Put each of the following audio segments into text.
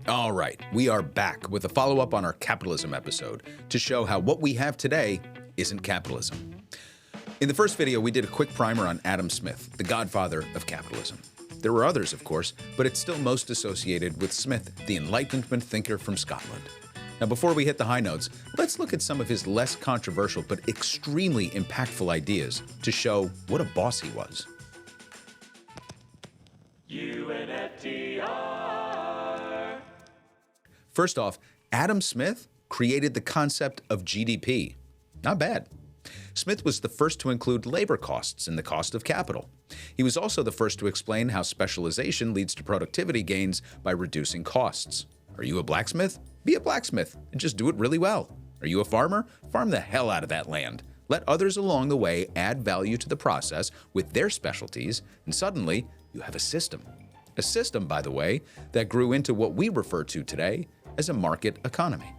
All right, we are back with a follow-up on our capitalism episode to show how what we have today isn't capitalism. In the first video, we did a quick primer on Adam Smith, the godfather of capitalism. There were others, of course, but it's still most associated with Smith, the Enlightenment thinker from Scotland. Now, before we hit the high notes, let's look at some of his less controversial but extremely impactful ideas to show what a boss he was. UNFTR. First off, Adam Smith created the concept of GDP. Not bad. Smith was the first to include labor costs in the cost of capital. He was also the first to explain how specialization leads to productivity gains by reducing costs. Are you a blacksmith? Be a blacksmith and just do it really well. Are you a farmer? Farm the hell out of that land. Let others along the way add value to the process with their specialties, and suddenly you have a system. A system, by the way, that grew into what we refer to today as a market economy.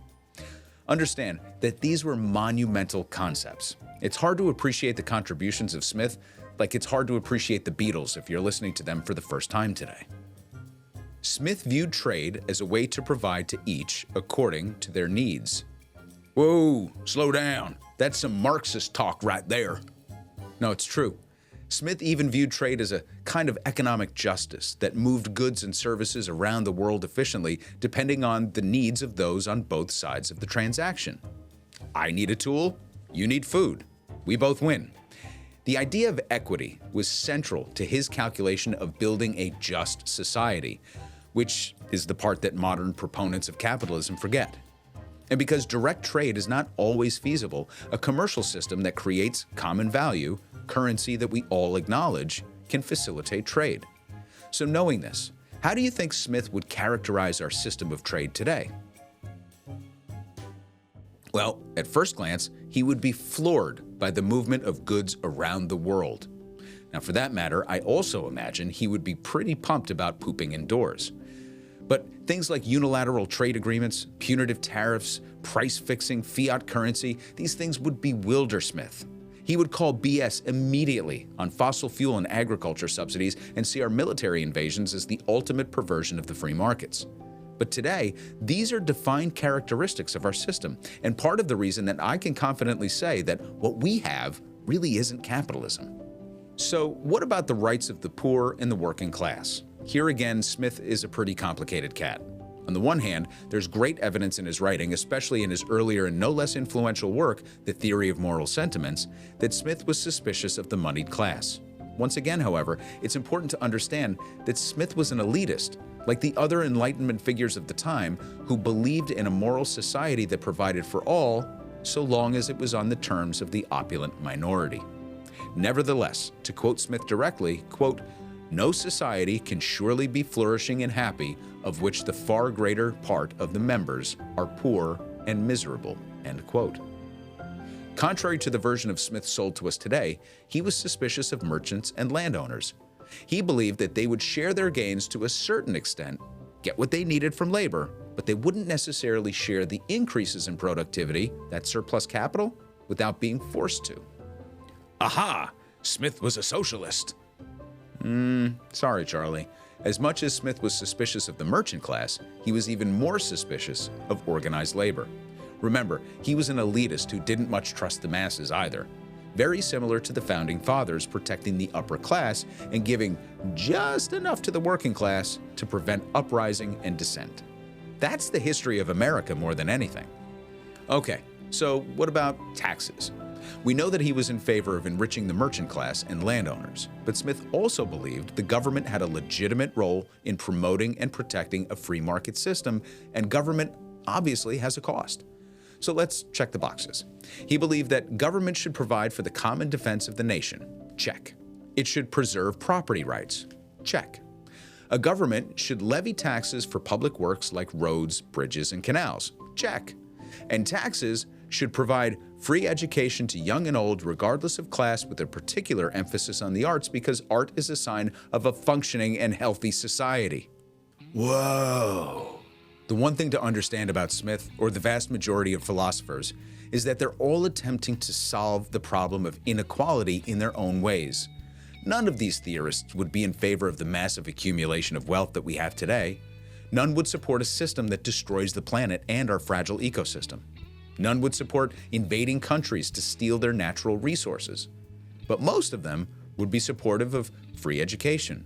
Understand that these were monumental concepts. It's hard to appreciate the contributions of Smith like it's hard to appreciate the Beatles if you're listening to them for the first time today. Smith viewed trade as a way to provide to each according to their needs. Whoa, slow down. That's some Marxist talk right there. No, it's true. Smith even viewed trade as a kind of economic justice that moved goods and services around the world efficiently depending on the needs of those on both sides of the transaction. I need a tool, you need food. We both win. The idea of equity was central to his calculation of building a just society, which is the part that modern proponents of capitalism forget. And because direct trade is not always feasible, a commercial system that creates common value, currency that we all acknowledge, can facilitate trade. So knowing this, how do you think Smith would characterize our system of trade today? Well, at first glance, he would be floored by the movement of goods around the world. Now, for that matter, I also imagine he would be pretty pumped about pooping indoors. But things like unilateral trade agreements, punitive tariffs, price fixing, fiat currency, these things would bewilder Smith. He would call BS immediately on fossil fuel and agriculture subsidies and see our military invasions as the ultimate perversion of the free markets. But today, these are defined characteristics of our system, and part of the reason that I can confidently say that what we have really isn't capitalism. So what about the rights of the poor and the working class? Here again, Smith is a pretty complicated cat. On the one hand, there's great evidence in his writing, especially in his earlier and no less influential work, The Theory of Moral Sentiments, that Smith was suspicious of the moneyed class. Once again, however, it's important to understand that Smith was an elitist, like the other Enlightenment figures of the time, who believed in a moral society that provided for all, so long as it was on the terms of the opulent minority. Nevertheless, to quote Smith directly, quote, "No society can surely be flourishing and happy of which the far greater part of the members are poor and miserable," end quote. Contrary to the version of Smith sold to us today, he was suspicious of merchants and landowners. He believed that they would share their gains to a certain extent, get what they needed from labor, but they wouldn't necessarily share the increases in productivity, that surplus capital, without being forced to. Aha! Smith was a socialist. Sorry, Charlie. As much as Smith was suspicious of the merchant class, he was even more suspicious of organized labor. Remember, he was an elitist who didn't much trust the masses either. Very similar to the Founding Fathers protecting the upper class and giving just enough to the working class to prevent uprising and dissent. That's the history of America more than anything. Okay, so what about taxes? We know that he was in favor of enriching the merchant class and landowners, but Smith also believed the government had a legitimate role in promoting and protecting a free market system, and government obviously has a cost. So let's check the boxes. He believed that government should provide for the common defense of the nation. Check. It should preserve property rights. Check. A government should levy taxes for public works like roads, bridges, and canals. Check. And taxes should provide free education to young and old regardless of class, with a particular emphasis on the arts because art is a sign of a functioning and healthy society. Whoa! The one thing to understand about Smith, or the vast majority of philosophers, is that they're all attempting to solve the problem of inequality in their own ways. None of these theorists would be in favor of the massive accumulation of wealth that we have today. None would support a system that destroys the planet and our fragile ecosystem. None would support invading countries to steal their natural resources. But most of them would be supportive of free education,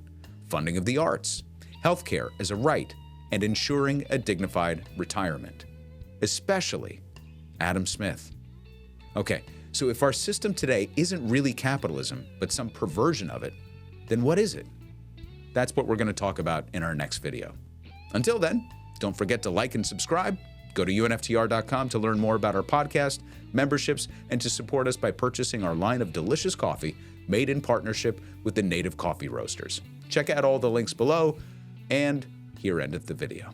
funding of the arts, healthcare as a right, and ensuring a dignified retirement. Especially Adam Smith. Okay, so if our system today isn't really capitalism, but some perversion of it, then what is it? That's what we're going to talk about in our next video. Until then, don't forget to like and subscribe. Go to UNFTR.com to learn more about our podcast, memberships, and to support us by purchasing our line of delicious coffee made in partnership with the native coffee roasters. Check out all the links below, and here endeth the video.